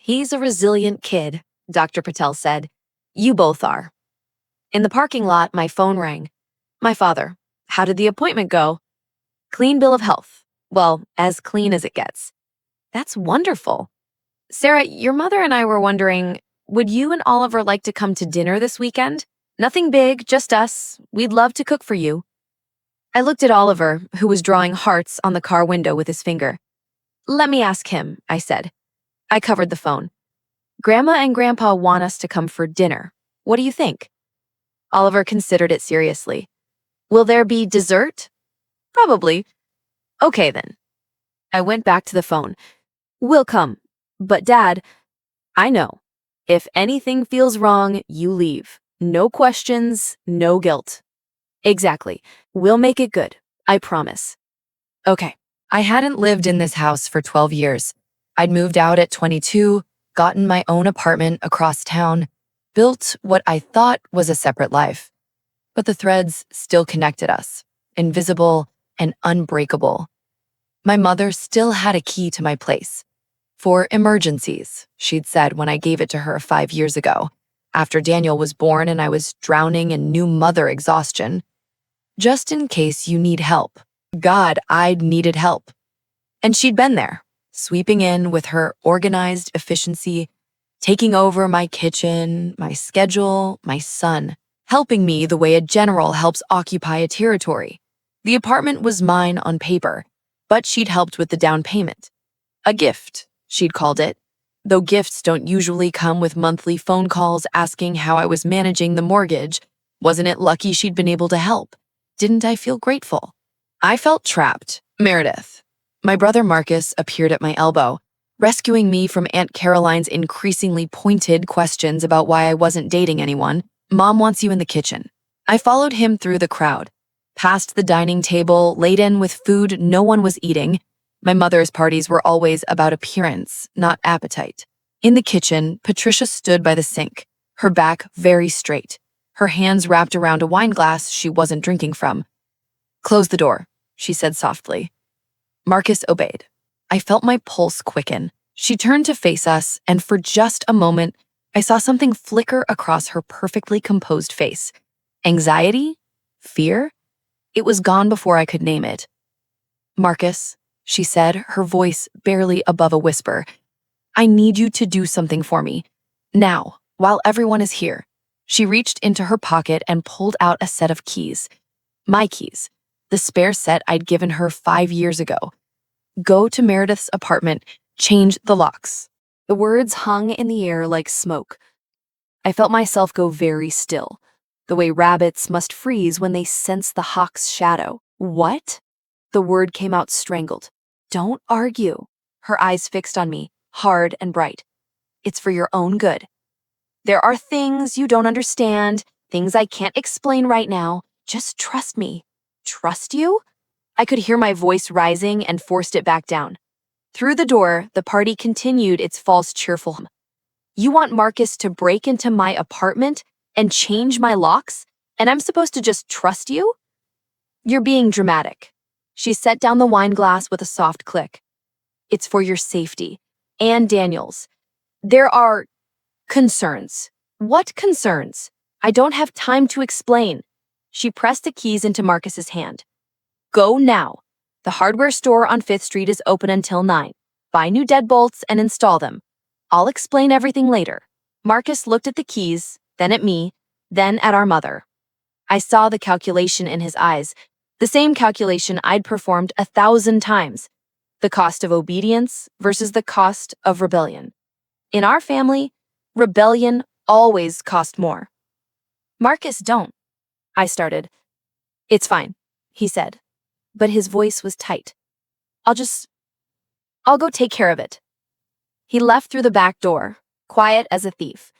He's a resilient kid, Dr. Patel said. You both are. In the parking lot, my phone rang. My father. How did the appointment go? Clean bill of health. Well, as clean as it gets. That's wonderful. Sarah, your mother and I were wondering, would you and Oliver like to come to dinner this weekend? Nothing big, just us. We'd love to cook for you. I looked at Oliver, who was drawing hearts on the car window with his finger. Let me ask him, I said. I covered the phone. Grandma and Grandpa want us to come for dinner. What do you think? Oliver considered it seriously. Will there be dessert? Probably. Okay then. I went back to the phone. We'll come. But Dad, I know. If anything feels wrong, you leave. No questions, no guilt. Exactly. We'll make it good. I promise. Okay. I hadn't lived in this house for 12 years. I'd moved out at 22, gotten my own apartment across town, built what I thought was a separate life. But the threads still connected us, invisible and unbreakable. My mother still had a key to my place. For emergencies, she'd said when I gave it to her 5 years ago, after Daniel was born and I was drowning in new mother exhaustion. Just in case you need help. God, I'd needed help. And she'd been there, sweeping in with her organized efficiency, taking over my kitchen, my schedule, my son, helping me the way a general helps occupy a territory. The apartment was mine on paper, but she'd helped with the down payment. A gift, she'd called it, though gifts don't usually come with monthly phone calls asking how I was managing the mortgage. Wasn't it lucky she'd been able to help? Didn't I feel grateful? I felt trapped. Meredith. My brother Marcus appeared at my elbow, rescuing me from Aunt Caroline's increasingly pointed questions about why I wasn't dating anyone. Mom wants you in the kitchen. I followed him through the crowd, past the dining table, laden with food no one was eating. My mother's parties were always about appearance, not appetite. In the kitchen, Patricia stood by the sink, her back very straight, her hands wrapped around a wine glass she wasn't drinking from. Close the door, she said softly. Marcus obeyed. I felt my pulse quicken. She turned to face us, and for just a moment, I saw something flicker across her perfectly composed face. Anxiety? Fear? It was gone before I could name it. Marcus, she said, her voice barely above a whisper, I need you to do something for me. Now, while everyone is here. She reached into her pocket and pulled out a set of keys. My keys. The spare set I'd given her 5 years ago. Go to Meredith's apartment, change the locks. The words hung in the air like smoke. I felt myself go very still, the way rabbits must freeze when they sense the hawk's shadow. What? The word came out strangled. Don't argue. Her eyes fixed on me, hard and bright. It's for your own good. There are things you don't understand, things I can't explain right now. Just trust me. Trust you? I could hear my voice rising and forced it back down. Through the door, the party continued its false cheerful hum. You want Marcus to break into my apartment and change my locks, and I'm supposed to just trust you? You're being dramatic. She set down the wine glass with a soft click. It's for your safety. And Daniel's. There are concerns. What concerns? I don't have time to explain. She pressed the keys into Marcus's hand. Go now. The hardware store on 5th Street is open until 9. Buy new deadbolts and install them. I'll explain everything later. Marcus looked at the keys, then at me, then at our mother. I saw the calculation in his eyes, the same calculation I'd performed 1,000 times. The cost of obedience versus the cost of rebellion. In our family, rebellion always cost more. Marcus, don't. I started. It's fine, he said, but his voice was tight. I'll go take care of it. He left through the back door, quiet as a thief.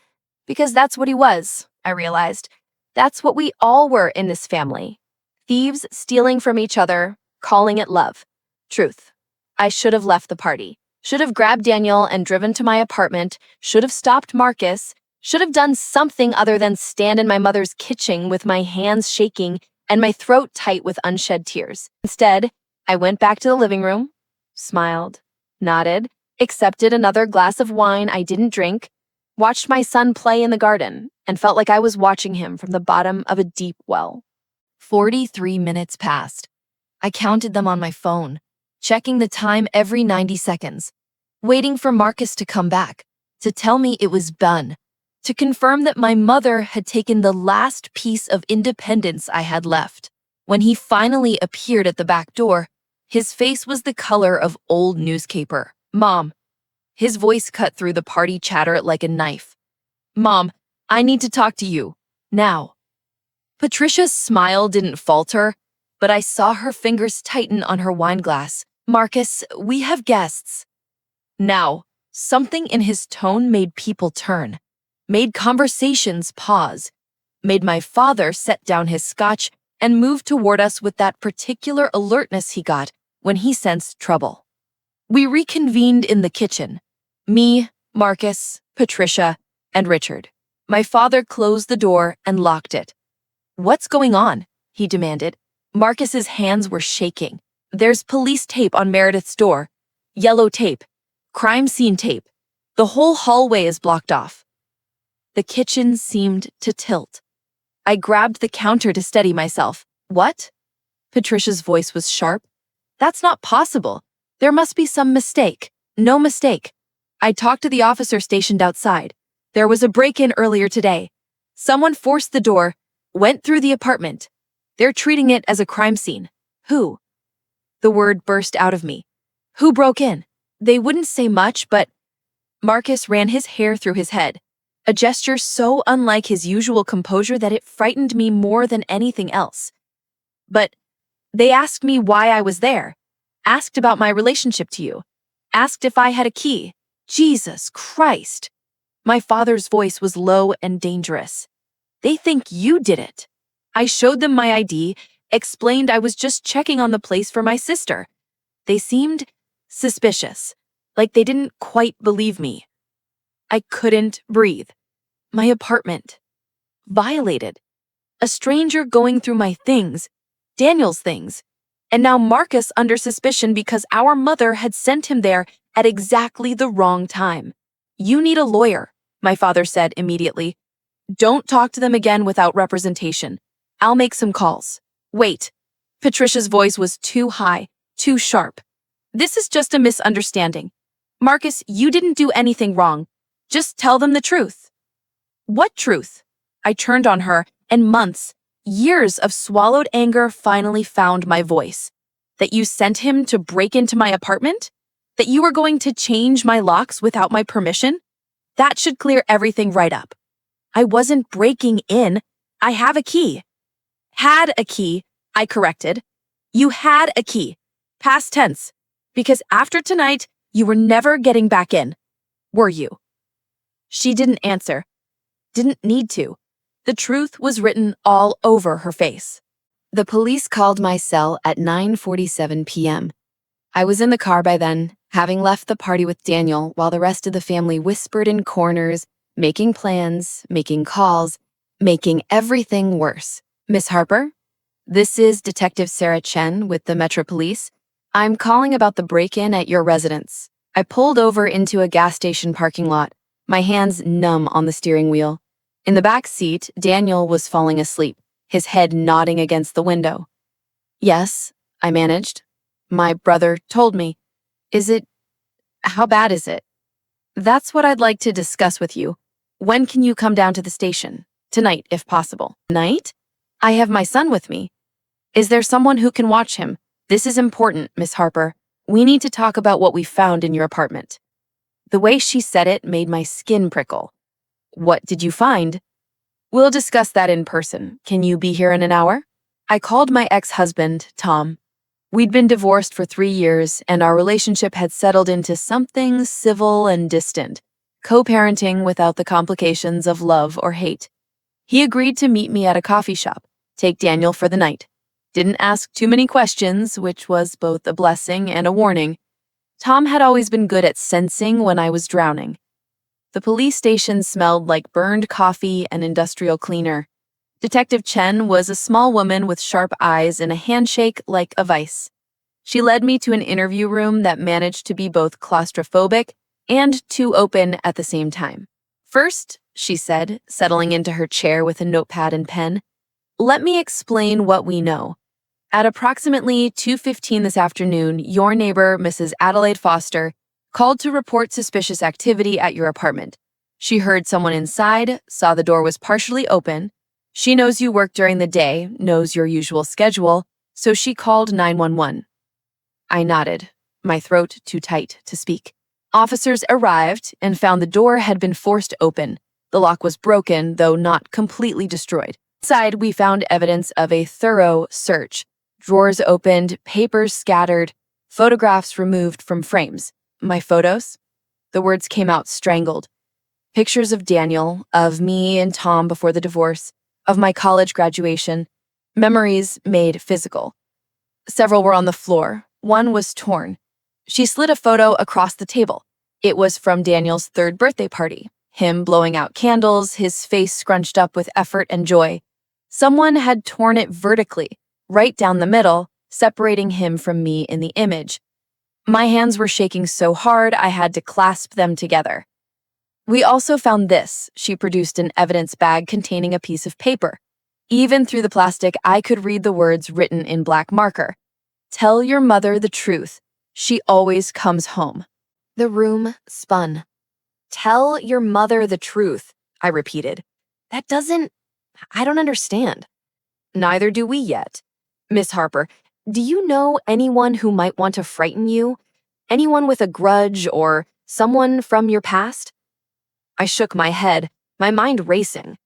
Because that's what he was, I realized. That's what we all were in this family. Thieves stealing from each other, calling it love. Truth. I should have left the party. Should have grabbed Daniel and driven to my apartment. Should have stopped Marcus. Should have done something other than stand in my mother's kitchen with my hands shaking and my throat tight with unshed tears. Instead, I went back to the living room, smiled, nodded, accepted another glass of wine I didn't drink, watched my son play in the garden, and felt like I was watching him from the bottom of a deep well. 43 minutes passed. I counted them on my phone, checking the time every 90 seconds, waiting for Marcus to come back, to tell me it was done, to confirm that my mother had taken the last piece of independence I had left. When he finally appeared at the back door, his face was the color of old newspaper. "Mom." His voice cut through the party chatter like a knife. "Mom, I need to talk to you. Now." Patricia's smile didn't falter, but I saw her fingers tighten on her wine glass. "Marcus, we have guests." Now, something in his tone made people turn, made conversations pause, made my father set down his scotch and move toward us with that particular alertness he got when he sensed trouble. We reconvened in the kitchen. Me, Marcus, Patricia, and Richard. My father closed the door and locked it. "What's going on?" he demanded. Marcus's hands were shaking. "There's police tape on Meredith's door. Yellow tape. Crime scene tape. The whole hallway is blocked off." The kitchen seemed to tilt. I grabbed the counter to steady myself. "What?" Patricia's voice was sharp. "That's not possible. There must be some mistake." "No mistake. I talked to the officer stationed outside. There was a break-in earlier today. Someone forced the door, went through the apartment. They're treating it as a crime scene." "Who?" The word burst out of me. "Who broke in?" "They wouldn't say much, but—" Marcus ran his hair through his head, a gesture so unlike his usual composure that it frightened me more than anything else. "But they asked me why I was there, asked about my relationship to you, asked if I had a key." "Jesus Christ!" My father's voice was low and dangerous. "They think you did it." I showed them my ID, explained I was just checking on the place for my sister. They seemed suspicious, like they didn't quite believe me. I couldn't breathe. My apartment. Violated. A stranger going through my things, Daniel's things, and now Marcus under suspicion because our mother had sent him there at exactly the wrong time. "You need a lawyer," my father said immediately. "Don't talk to them again without representation. I'll make some calls." "Wait." Patricia's voice was too high, too sharp. "This is just a misunderstanding. Marcus, you didn't do anything wrong. Just tell them the truth." "What truth?" I turned on her, and months, years of swallowed anger finally found my voice. "That you sent him to break into my apartment? That you were going to change my locks without my permission? That should clear everything right up. I wasn't breaking in. I have a key." "Had a key," I corrected. "You had a key. Past tense. Because after tonight, you were never getting back in. Were you?" She didn't answer. Didn't need to. The truth was written all over her face. The police called my cell at 9:47 p.m. I was in the car by then, having left the party with Daniel while the rest of the family whispered in corners, making plans, making calls, making everything worse. "Miss Harper, this is Detective Sarah Chen with the Metro Police. I'm calling about the break-in at your residence." I pulled over into a gas station parking lot, my hands numb on the steering wheel. In the back seat, Daniel was falling asleep, his head nodding against the window. "Yes," I managed. "My brother told me." How bad is it?" "That's what I'd like to discuss with you. When can you come down to the station?" "Tonight, if possible." "Tonight? I have my son with me." "Is there someone who can watch him?" "This is important, Miss Harper. We need to talk about what we found in your apartment." The way she said it made my skin prickle. "What did you find?" "We'll discuss that in person. Can you be here in an hour?" I called my ex-husband, Tom. We'd been divorced for 3 years, and our relationship had settled into something civil and distant, co-parenting without the complications of love or hate. He agreed to meet me at a coffee shop, take Daniel for the night. Didn't ask too many questions, which was both a blessing and a warning. Tom had always been good at sensing when I was drowning. The police station smelled like burned coffee and industrial cleaner. Detective Chen was a small woman with sharp eyes and a handshake like a vice. She led me to an interview room that managed to be both claustrophobic and too open at the same time. First, she said, settling into her chair with a notepad and pen, let me explain what we know. At approximately 2:15 this afternoon, your neighbor, Mrs. Adelaide Foster, called to report suspicious activity at your apartment. She heard someone inside, saw the door was partially open. She knows you work during the day, knows your usual schedule, so she called 911. I nodded, my throat too tight to speak. Officers arrived and found the door had been forced open. The lock was broken, though not completely destroyed. Inside, we found evidence of a thorough search. Drawers opened, papers scattered, photographs removed from frames. My photos? The words came out strangled. Pictures of Daniel, of me and Tom before the divorce, of my college graduation. Memories made physical. Several were on the floor. One was torn. She slid a photo across the table. It was from Daniel's 3rd birthday party. Him blowing out candles, his face scrunched up with effort and joy. Someone had torn it vertically, right down the middle, separating him from me in the image. My hands were shaking so hard I had to clasp them together. We also found this. She produced an evidence bag containing a piece of paper. Even through the plastic, I could read the words written in black marker. Tell your mother the truth. She always comes home. The room spun. Tell your mother the truth, I repeated. I don't understand. Neither do we yet. Miss Harper, do you know anyone who might want to frighten you? Anyone with a grudge or someone from your past? I shook my head, my mind racing.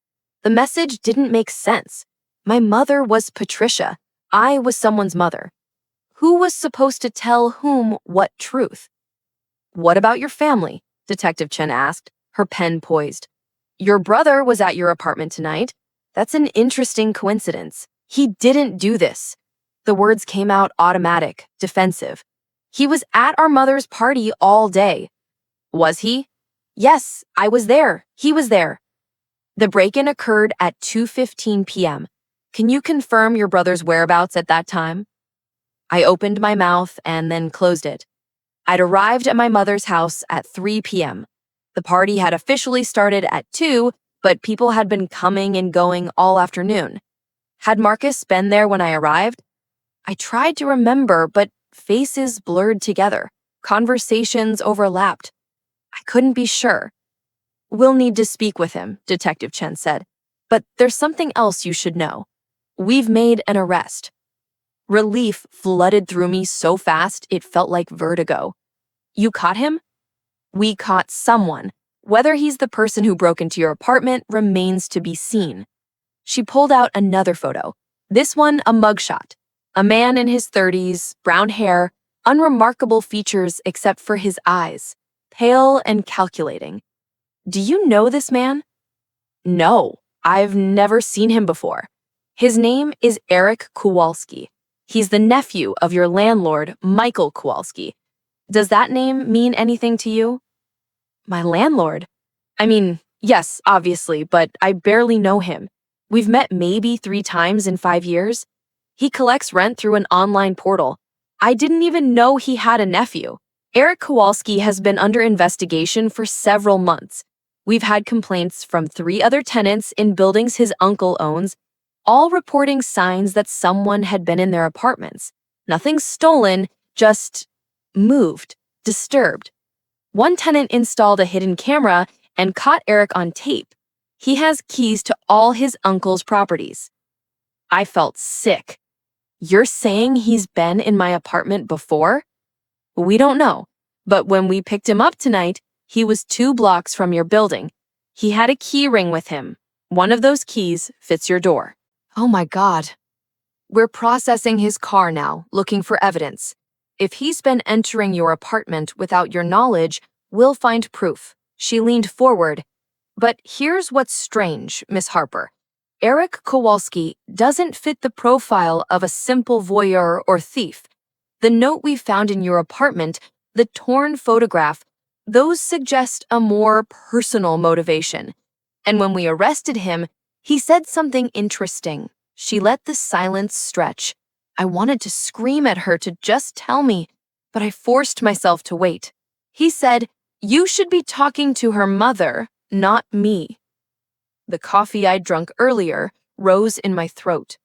The message didn't make sense. My mother was Patricia. I was someone's mother. Who was supposed to tell whom what truth? What about your family? Detective Chen asked, her pen poised. Your brother was at your apartment tonight. That's an interesting coincidence. He didn't do this. The words came out automatic, defensive. He was at our mother's party all day. Was he? Yes, I was there. He was there. The break-in occurred at 2:15 p.m. Can you confirm your brother's whereabouts at that time? I opened my mouth and then closed it. I'd arrived at my mother's house at 3 p.m. The party had officially started at 2, but people had been coming and going all afternoon. Had Marcus been there when I arrived? I tried to remember, but faces blurred together. Conversations overlapped. I couldn't be sure. We'll need to speak with him, Detective Chen said. But there's something else you should know. We've made an arrest. Relief flooded through me so fast it felt like vertigo. You caught him? We caught someone. Whether he's the person who broke into your apartment remains to be seen. She pulled out another photo. This one, a mugshot. A man in his 30s, brown hair, unremarkable features except for his eyes, pale and calculating. Do you know this man? No, I've never seen him before. His name is Eric Kowalski. He's the nephew of your landlord, Michael Kowalski. Does that name mean anything to you? My landlord? I mean, yes, obviously, but I barely know him. We've met maybe 3 times in 5 years. He collects rent through an online portal. I didn't even know he had a nephew. Eric Kowalski has been under investigation for several months. We've had complaints from 3 other tenants in buildings his uncle owns, all reporting signs that someone had been in their apartments. Nothing stolen, just moved, disturbed. One tenant installed a hidden camera and caught Eric on tape. He has keys to all his uncle's properties. I felt sick. You're saying he's been in my apartment before? We don't know, but when we picked him up tonight, he was 2 blocks from your building. He had a key ring with him. One of those keys fits your door. Oh my God. We're processing his car now, looking for evidence. If he's been entering your apartment without your knowledge, we'll find proof. She leaned forward. But here's what's strange, Miss Harper. Eric Kowalski doesn't fit the profile of a simple voyeur or thief. The note we found in your apartment, the torn photograph, those suggest a more personal motivation. And when we arrested him, he said something interesting. She let the silence stretch. I wanted to scream at her to just tell me, but I forced myself to wait. He said, "You should be talking to her mother, not me." The coffee I'd drunk earlier rose in my throat.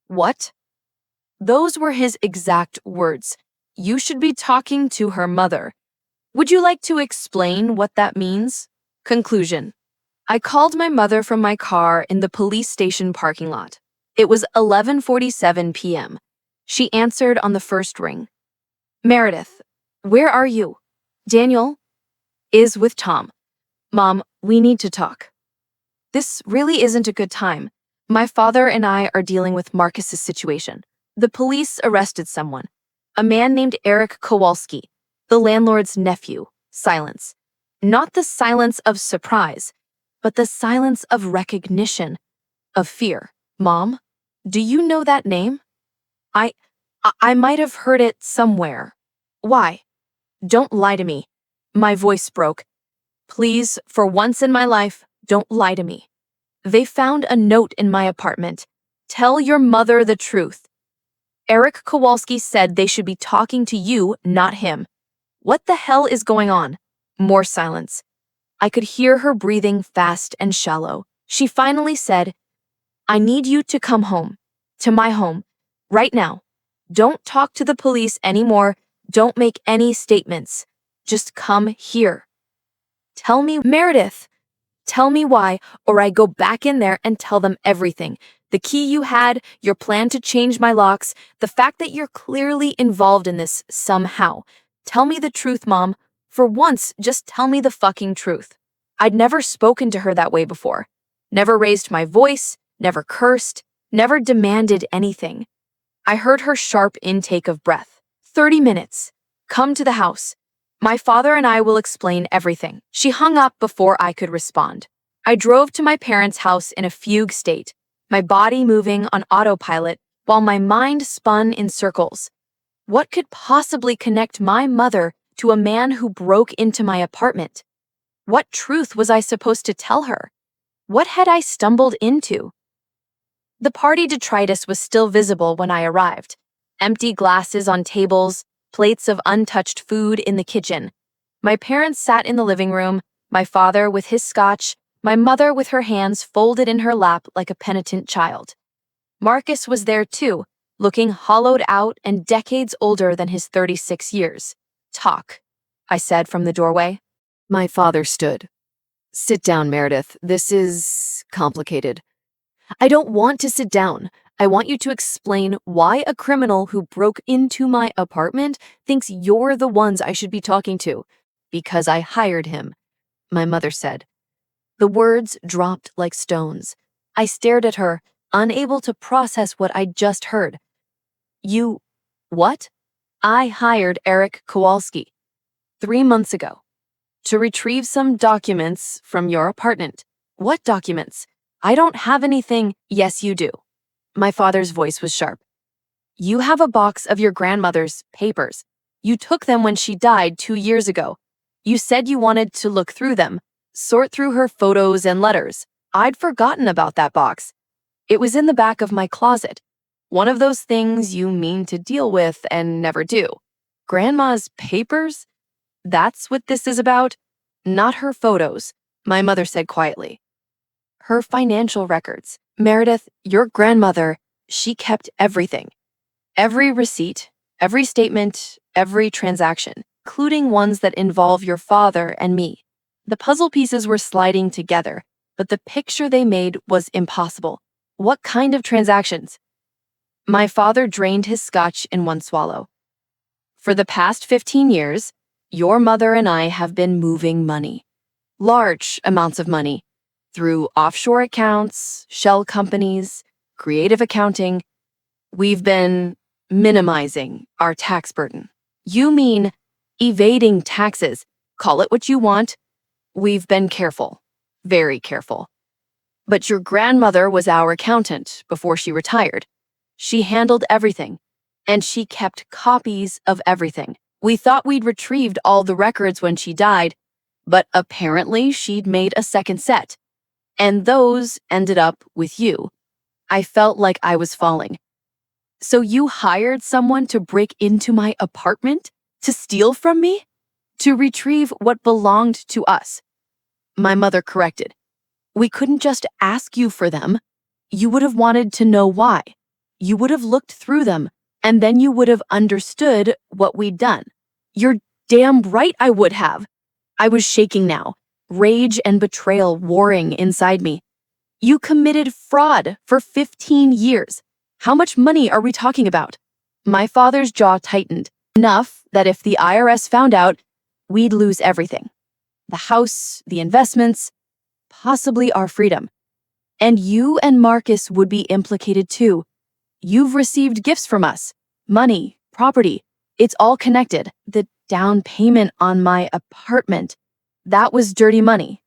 What? Those were his exact words. You should be talking to her mother. Would you like to explain what that means? Conclusion. I called my mother from my car in the police station parking lot. It was 11:47 p.m. She answered on the first ring. Meredith, where are you? Daniel is with Tom. Mom, we need to talk. This really isn't a good time. My father and I are dealing with Marcus's situation. The police arrested someone, a man named Eric Kowalski, the landlord's nephew. Silence. Not the silence of surprise, but the silence of recognition, of fear. Mom, do you know that name? I might have heard it somewhere. Why? Don't lie to me. My voice broke. Please, for once in my life, don't lie to me. They found a note in my apartment. Tell your mother the truth. Eric Kowalski said they should be talking to you, not him. What the hell is going on? More silence. I could hear her breathing fast and shallow. She finally said, I need you to come home. To my home. Right now. Don't talk to the police anymore. Don't make any statements. Just come here. Tell me, Meredith. Tell me why, or I go back in there and tell them everything. The key you had, your plan to change my locks, the fact that you're clearly involved in this somehow. Tell me the truth, Mom. For once, just tell me the fucking truth. I'd never spoken to her that way before. Never raised my voice, never cursed, never demanded anything. I heard her sharp intake of breath. 30 minutes. Come to the house. My father and I will explain everything. She hung up before I could respond. I drove to my parents' house in a fugue state, my body moving on autopilot while my mind spun in circles. What could possibly connect my mother to a man who broke into my apartment? What truth was I supposed to tell her? What had I stumbled into? The party detritus was still visible when I arrived. Empty glasses on tables, plates of untouched food in the kitchen. My parents sat in the living room, my father with his scotch, my mother with her hands folded in her lap like a penitent child. Marcus was there too, looking hollowed out and decades older than his 36 years. Talk, I said from the doorway. My father stood. Sit down, Meredith. This is complicated. I don't want to sit down. I want you to explain why a criminal who broke into my apartment thinks you're the ones I should be talking to. Because I hired him, my mother said. The words dropped like stones. I stared at her, unable to process what I'd just heard. You, what? I hired Eric Kowalski 3 months ago to retrieve some documents from your apartment. What documents? I don't have anything. Yes, you do. My father's voice was sharp. You have a box of your grandmother's papers. You took them when she died 2 years ago. You said you wanted to look through them, sort through her photos and letters. I'd forgotten about that box. It was in the back of my closet. One of those things you mean to deal with and never do. Grandma's papers? That's what this is about? Not her photos, my mother said quietly. Her financial records. Meredith, your grandmother, she kept everything. Every receipt, every statement, every transaction, including ones that involve your father and me. The puzzle pieces were sliding together, but the picture they made was impossible. What kind of transactions? My father drained his scotch in one swallow. For the past 15 years, your mother and I have been moving money. Large amounts of money. Through offshore accounts, shell companies, creative accounting, we've been minimizing our tax burden. You mean evading taxes. Call it what you want. We've been careful, very careful. But your grandmother was our accountant before she retired. She handled everything, and she kept copies of everything. We thought we'd retrieved all the records when she died, but apparently she'd made a second set. And those ended up with you. I felt like I was falling. So you hired someone to break into my apartment? To steal from me? To retrieve what belonged to us? My mother corrected. We couldn't just ask you for them. You would have wanted to know why. You would have looked through them, and then you would have understood what we'd done. You're damn right I would have. I was shaking now, rage and betrayal warring inside me. You committed fraud for 15 years. How much money are we talking about? My father's jaw tightened, enough that if the IRS found out, we'd lose everything. The house, the investments, possibly our freedom. And you and Marcus would be implicated too. You've received gifts from us. Money, property. It's all connected. The down payment on my apartment. That was dirty money.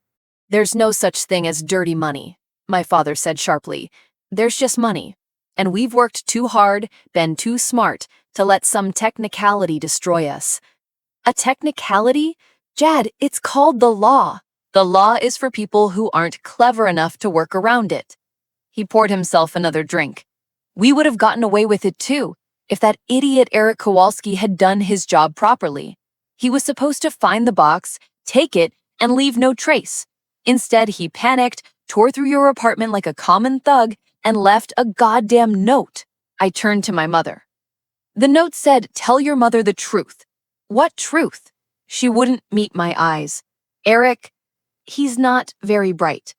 There's no such thing as dirty money, my father said sharply. There's just money. And we've worked too hard, been too smart, to let some technicality destroy us. A technicality? Jad, it's called the law. The law is for people who aren't clever enough to work around it. He poured himself another drink. We would have gotten away with it too, if that idiot Eric Kowalski had done his job properly. He was supposed to find the box, take it, and leave no trace. Instead, he panicked, tore through your apartment like a common thug, and left a goddamn note. I turned to my mother. The note said, "Tell your mother the truth." What truth? She wouldn't meet my eyes. Eric, he's not very bright.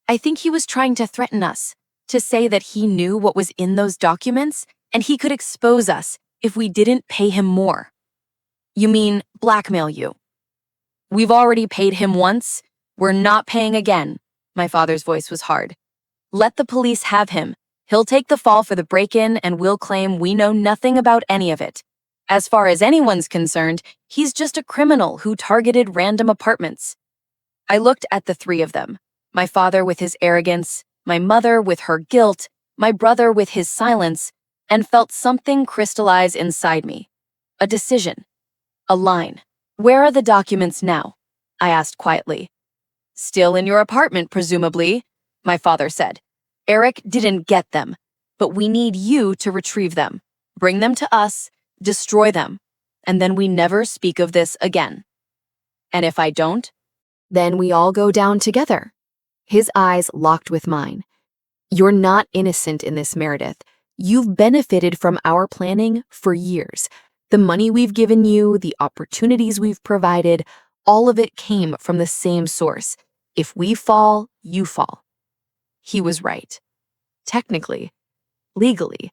I think he was trying to threaten us, to say that he knew what was in those documents and he could expose us if we didn't pay him more. You mean blackmail you? We've already paid him once. We're not paying again. My father's voice was hard. Let the police have him. He'll take the fall for the break-in and we'll claim we know nothing about any of it. As far as anyone's concerned, he's just a criminal who targeted random apartments. I looked at the three of them, my father with his arrogance, my mother with her guilt, my brother with his silence, and felt something crystallize inside me. A decision. A line. Where are the documents now? I asked quietly. Still in your apartment, presumably, my father said. Eric didn't get them, but we need you to retrieve them. Bring them to us, destroy them, and then we never speak of this again. And if I don't, then we all go down together. His eyes locked with mine. You're not innocent in this, Meredith. You've benefited from our planning for years. The money we've given you, the opportunities we've provided, all of it came from the same source. If we fall, you fall. He was right. Technically, legally.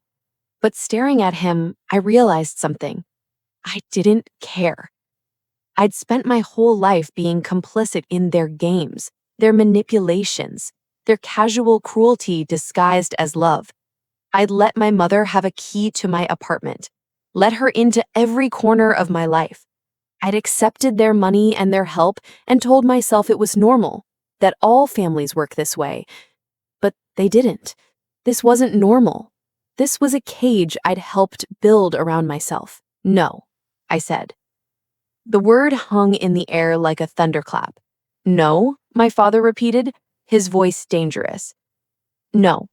But staring at him, I realized something. I didn't care. I'd spent my whole life being complicit in their games, their manipulations, their casual cruelty disguised as love. I'd let my mother have a key to my apartment, let her into every corner of my life. I'd accepted their money and their help and told myself it was normal, that all families work this way. But they didn't. This wasn't normal. This was a cage I'd helped build around myself. No, I said. The word hung in the air like a thunderclap. No, my father repeated, his voice dangerous. No,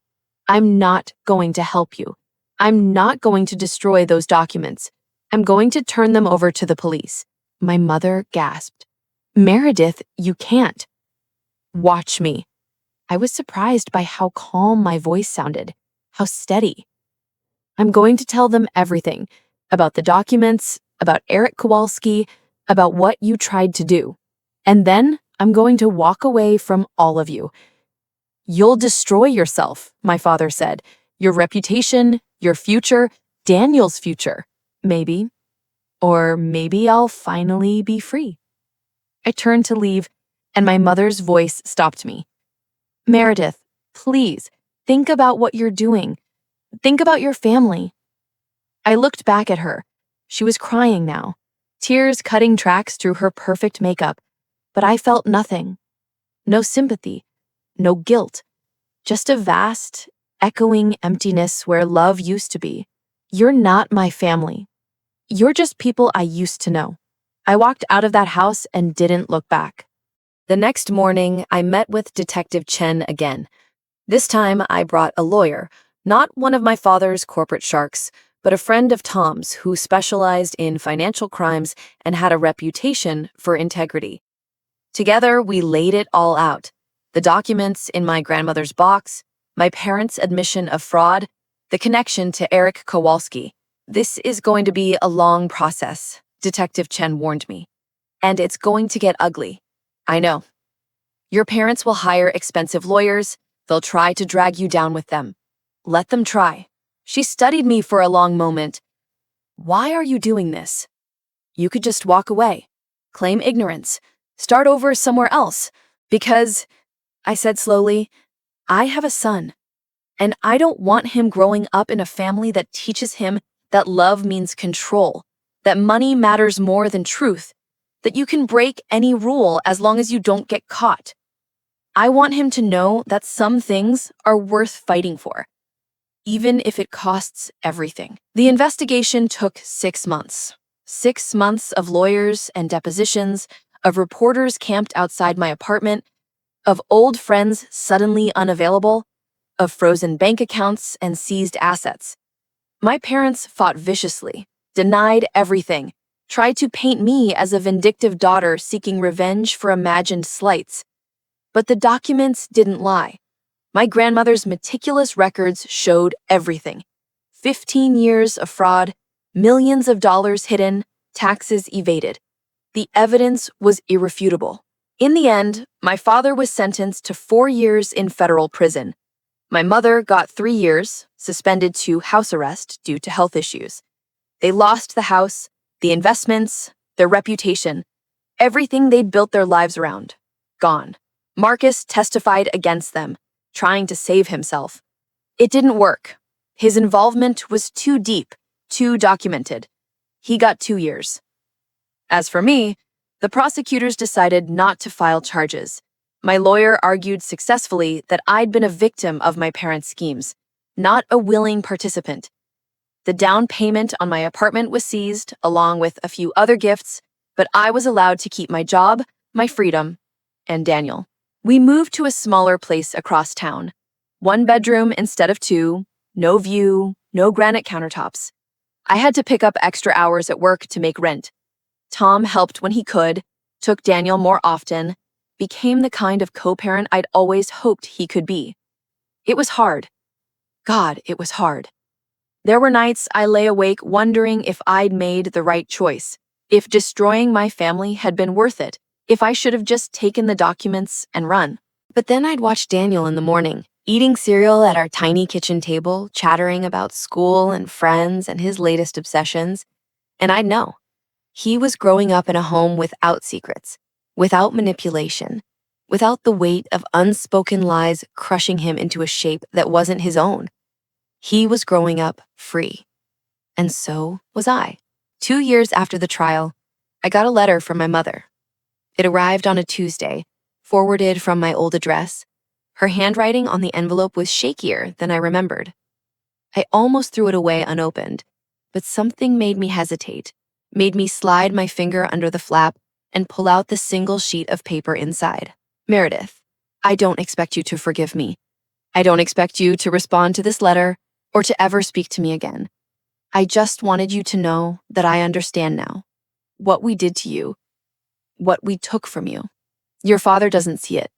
I'm not going to help you. I'm not going to destroy those documents. I'm going to turn them over to the police. My mother gasped. Meredith, you can't. Watch me. I was surprised by how calm my voice sounded, how steady. I'm going to tell them everything, about the documents, about Eric Kowalski, about what you tried to do. And then I'm going to walk away from all of you. You'll destroy yourself, my father said. Your reputation, your future, Daniel's future, maybe. Or maybe I'll finally be free. I turned to leave, and my mother's voice stopped me. Meredith, please, think about what you're doing. Think about your family. I looked back at her. She was crying now, tears cutting tracks through her perfect makeup, but I felt nothing. No sympathy, no guilt, just a vast, echoing emptiness where love used to be. You're not my family. You're just people I used to know. I walked out of that house and didn't look back. The next morning, I met with Detective Chen again. This time, I brought a lawyer, Not one of my father's corporate sharks, but a friend of Tom's who specialized in financial crimes and had a reputation for integrity. Together, we laid it all out. The documents in my grandmother's box, my parents' admission of fraud, the connection to Eric Kowalski. This is going to be a long process, Detective Chen warned me. And it's going to get ugly. I know. Your parents will hire expensive lawyers. They'll try to drag you down with them. Let them try. She studied me for a long moment. Why are you doing this? You could just walk away, claim ignorance, start over somewhere else. Because, I said slowly, I have a son, and I don't want him growing up in a family that teaches him that love means control, that money matters more than truth, that you can break any rule as long as you don't get caught. I want him to know that some things are worth fighting for, even if it costs everything. The investigation took 6 months. 6 months of lawyers and depositions, of reporters camped outside my apartment, of old friends suddenly unavailable, of frozen bank accounts and seized assets. My parents fought viciously, denied everything, tried to paint me as a vindictive daughter seeking revenge for imagined slights. But the documents didn't lie. My grandmother's meticulous records showed everything. 15 years of fraud, millions of dollars hidden, taxes evaded. The evidence was irrefutable. In the end, my father was sentenced to 4 years in federal prison. My mother got 3 years, suspended to house arrest due to health issues. They lost the house, the investments, their reputation, everything they'd built their lives around. Gone. Marcus testified against them, trying to save himself. It didn't work. His involvement was too deep, too documented. He got 2 years. As for me, the prosecutors decided not to file charges. My lawyer argued successfully that I'd been a victim of my parents' schemes, not a willing participant. The down payment on my apartment was seized, along with a few other gifts, but I was allowed to keep my job, my freedom, and Daniel. We moved to a smaller place across town. 1 bedroom instead of 2, no view, no granite countertops. I had to pick up extra hours at work to make rent. Tom helped when he could, took Daniel more often, became the kind of co-parent I'd always hoped he could be. It was hard. God, it was hard. There were nights I lay awake wondering if I'd made the right choice, if destroying my family had been worth it, if I should have just taken the documents and run. But then I'd watch Daniel in the morning, eating cereal at our tiny kitchen table, chattering about school and friends and his latest obsessions, and I'd know. He was growing up in a home without secrets, without manipulation, without the weight of unspoken lies crushing him into a shape that wasn't his own. He was growing up free. And so was I. 2 years after the trial, I got a letter from my mother. It arrived on a Tuesday, forwarded from my old address. Her handwriting on the envelope was shakier than I remembered. I almost threw it away unopened, but something made me hesitate, made me slide my finger under the flap and pull out the single sheet of paper inside. Meredith, I don't expect you to forgive me. I don't expect you to respond to this letter or to ever speak to me again. I just wanted you to know that I understand now. What we did to you, what we took from you. Your father doesn't see it.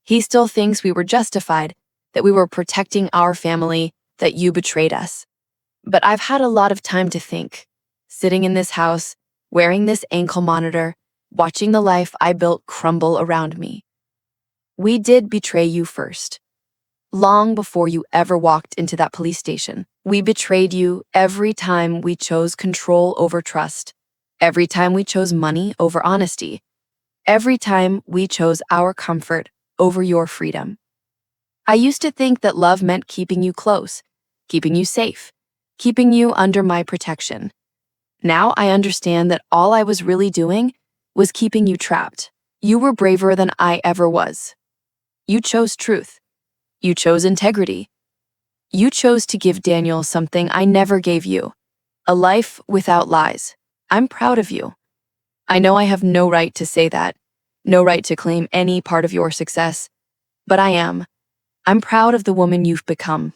He still thinks we were justified, that we were protecting our family, that you betrayed us. But I've had a lot of time to think, sitting in this house, wearing this ankle monitor, watching the life I built crumble around me. We did betray you first. Long before you ever walked into that police station, we betrayed you every time we chose control over trust, every time we chose money over honesty, every time we chose our comfort over your freedom. I used to think that love meant keeping you close, keeping you safe, keeping you under my protection. Now I understand that all I was really doing was keeping you trapped. You were braver than I ever was. You chose truth. You chose integrity. You chose to give Daniel something I never gave you, a life without lies. I'm proud of you. I know I have no right to say that, no right to claim any part of your success, but I am. I'm proud of the woman you've become.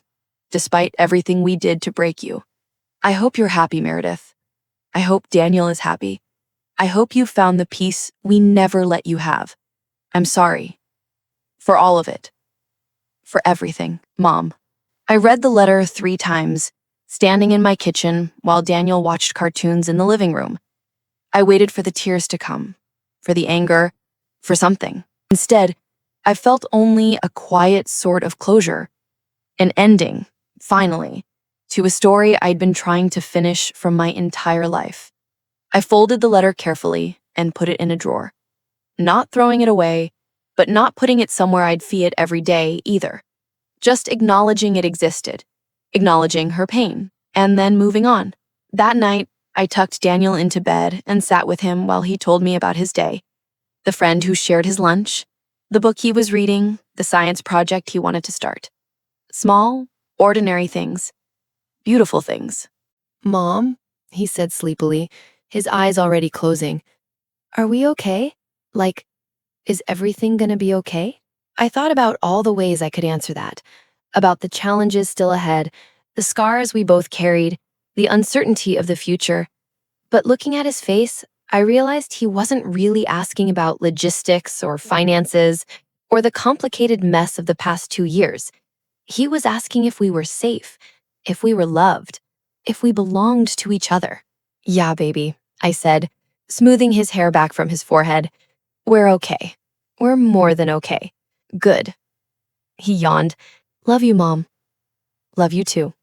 despite everything we did to break you. I hope you're happy, Meredith. I hope Daniel is happy. I hope you found the peace we never let you have. I'm sorry. For all of it. For everything, Mom. I read the letter 3 times, standing in my kitchen while Daniel watched cartoons in the living room. I waited for the tears to come, for the anger, for something. Instead, I felt only a quiet sort of closure, an ending, finally, to a story I'd been trying to finish from my entire life. I folded the letter carefully and put it in a drawer, not throwing it away, but not putting it somewhere I'd see it every day either. Just acknowledging it existed, acknowledging her pain, and then moving on. That night, I tucked Daniel into bed and sat with him while he told me about his day, the friend who shared his lunch, the book he was reading, the science project he wanted to start. Small, ordinary things, beautiful things. Mom, he said sleepily, his eyes already closing. Are we okay? Like, is everything gonna be okay? I thought about all the ways I could answer that, about the challenges still ahead, the scars we both carried, the uncertainty of the future. But looking at his face, I realized he wasn't really asking about logistics or finances or the complicated mess of the past 2 years. He was asking if we were safe, if we were loved, if we belonged to each other. Yeah, baby, I said, smoothing his hair back from his forehead. We're okay. We're more than okay. Good. He yawned. Love you, Mom. Love you too.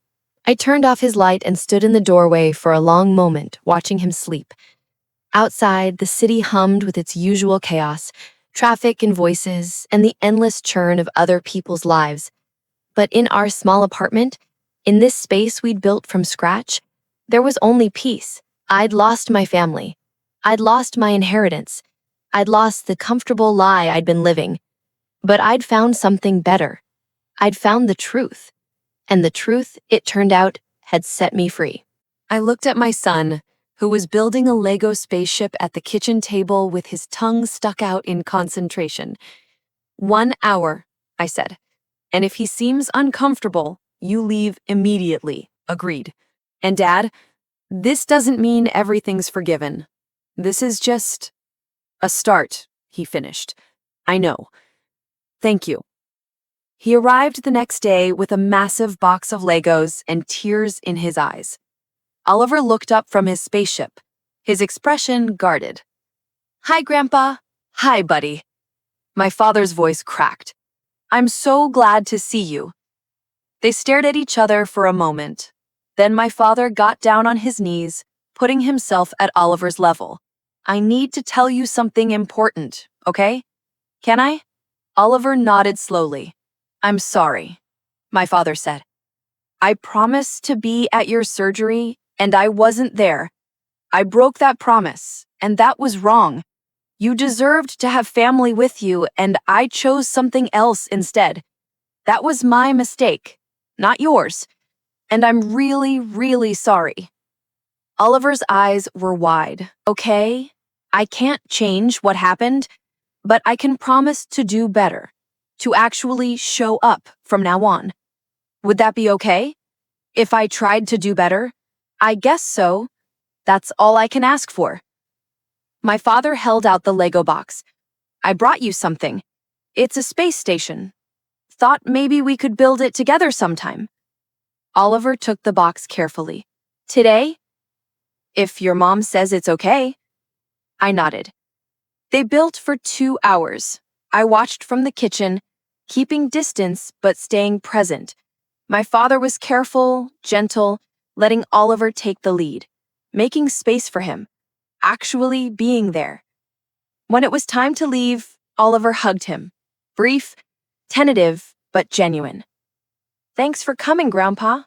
I turned off his light and stood in the doorway for a long moment, watching him sleep. Outside, the city hummed with its usual chaos, traffic and voices, and the endless churn of other people's lives. But in our small apartment, in this space we'd built from scratch, there was only peace. I'd lost my family. I'd lost my inheritance. I'd lost the comfortable lie I'd been living. But I'd found something better. I'd found the truth. And the truth, it turned out, had set me free. I looked at my son, who was building a Lego spaceship at the kitchen table with his tongue stuck out in concentration. 1 hour, I said. And if he seems uncomfortable, you leave immediately. Agreed. And Dad, this doesn't mean everything's forgiven. This is just a start, he finished. I know. Thank you. He arrived the next day with a massive box of Legos and tears in his eyes. Oliver looked up from his spaceship, his expression guarded. Hi, Grandpa. Hi, buddy. My father's voice cracked. I'm so glad to see you. They stared at each other for a moment. Then my father got down on his knees, putting himself at Oliver's level. I need to tell you something important, okay? Can I? Oliver nodded slowly. I'm sorry, my father said. I promised to be at your surgery, and I wasn't there. I broke that promise, and that was wrong. You deserved to have family with you, and I chose something else instead. That was my mistake, not yours. And I'm really, really sorry. Oliver's eyes were wide. Okay, I can't change what happened, but I can promise to do better, to actually show up from now on. Would that be okay? If I tried to do better? I guess so. That's all I can ask for. My father held out the Lego box. I brought you something. It's a space station. Thought maybe we could build it together sometime. Oliver took the box carefully. Today? If your mom says it's okay. I nodded. They built for 2 hours. I watched from the kitchen, keeping distance but staying present. My father was careful, gentle, letting Oliver take the lead, making space for him, actually being there. When it was time to leave, Oliver hugged him. Brief, tentative, but genuine. Thanks for coming, Grandpa.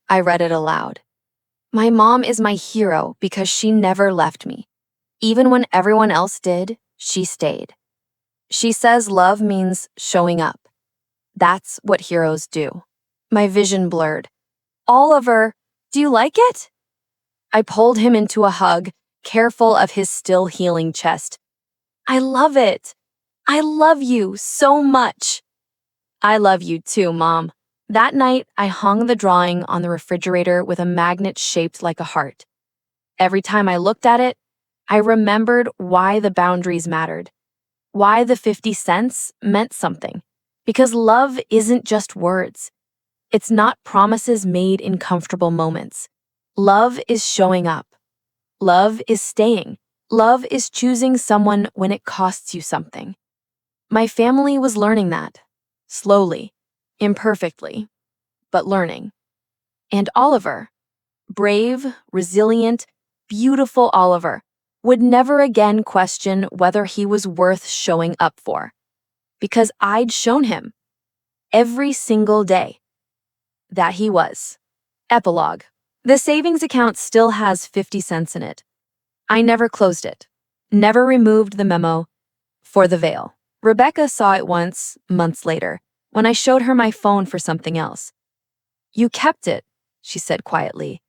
I read it aloud. My mom is my hero because she never left me. Even when everyone else did, she stayed. She says love means showing up. That's what heroes do. My vision blurred. Oliver, do you like it? I pulled him into a hug, careful of his still healing chest. I love it. I love you so much. I love you too, Mom. That night, I hung the drawing on the refrigerator with a magnet shaped like a heart. Every time I looked at it, I remembered why the boundaries mattered, why the 50 cents meant something. Because love isn't just words. It's not promises made in comfortable moments. Love is showing up. Love is staying. Love is choosing someone when it costs you something. My family was learning that. Slowly, imperfectly, but learning. And Oliver, brave, resilient, beautiful Oliver, would never again question whether he was worth showing up for. Because I'd shown him, every single day, that he was. Epilogue. The savings account still has 50 cents in it. I never closed it, never removed the memo for the veil. Rebecca saw it once, months later, when I showed her my phone for something else. You kept it, she said quietly.